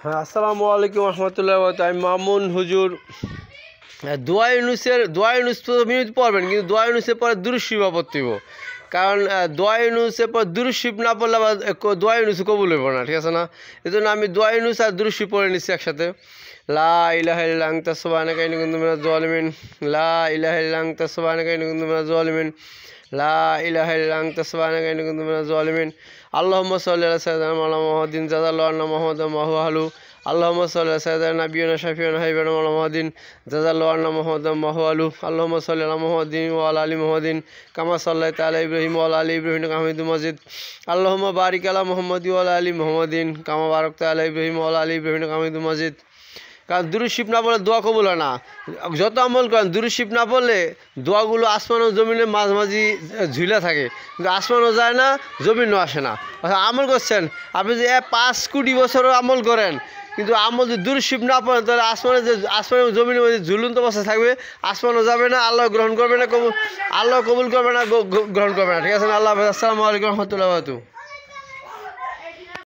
হ্যাঁ, আসসালামু আলাইকুম রহমতুল্লাহ। আমি মামুন হুজুর। দোয়া ইউনুস তো মিনিট পড়বেন, কিন্তু দোয়া ইউনুসের পরে দুরুশিব পড়তেইব। কারণ দোয়া ইউনুসের পর দুরুশিব না পড়লে আবার দোয়া ইউনুস কবুল হইব না, ঠিক আছে না? এই জন্য আমি দোয়া ইউনুস আর দুরুশিব পড়ে নিচ্ছি একসাথে। লা ইলাহা ইল্লা আনতা সুবহানাকা ইন্নী কুনতু মিনাজ জালিমিন। লা ইলাহা ইল্লা আনতা সুবহানাকা ইন্নী কুনতু মিনাজ জালিমিন। লা ইলাহা ইল্লা আনতা সুবহানাকা ইন্নী কুনতু মিনাজ জালিমিন। আল্লাহুম্মা সাল্লি আলা সাইয়্যিদিনা মাওলানা মুহাম্মাদিন জাযাল্লাহু আন্না মুহাম্মাদান ওয়া হুয়া আহলু। আল্লাহুম্মা সাল্লি আলা সাইয়্যিদিনা নাবিয়্যিনা শাফিয়্যিনা হাবিবানা মাওলানা মুহাম্মাদিন জাযাল্লাহু আন্না মুহাম্মাদান ওয়া হুয়া আহলু। আল্লাহুম্মা সাল্লি আলা মুহাম্মাদিন ওয়া আলা আলি মুহাম্মাদিন কামা সাল্লাইতা আলা ইব্রাহিম ওয়া আলা আলি ইব্রাহিম ইন্নাকা হামিদুম মাজিদ। আল্লাহুম্মা বারিক আলা মুহাম্মাদি ওয়া আলা আলি মুহাম্মাদিন কামা বারাকতা আলা ইব্রাহিম ওয়া আলা আলি ইব্রাহিম ইন্নাকা হামিদুম মাজিদ। কারণ দুরুশিব না পড়লে দোয়া কবুল হয় না। যত আমল করেন দুরুশিব না পড়লে দোয়াগুলো আসমান ও জমিনের মাঝামাঝি ঝুলে থাকে, কিন্তু আসমানও যায় না, জমিনও আসে না। আমল করছেন আপনি যে 5 কোটি বছরও আমল করেন, কিন্তু আমল যদি দুরুশিব না পড়েন তাহলে আসমানের জমিনের মধ্যে ঝুলন্ত অবস্থা থাকবে, আসমানও যাবে না, আল্লাহ গ্রহণ করবে না, আল্লাহ কবুল করবে না, গ্রহণ করবে না, ঠিক আছে না? আল্লাহ হাফেজ। আসসালামু আলাইকুম রহমতুল্লাহ।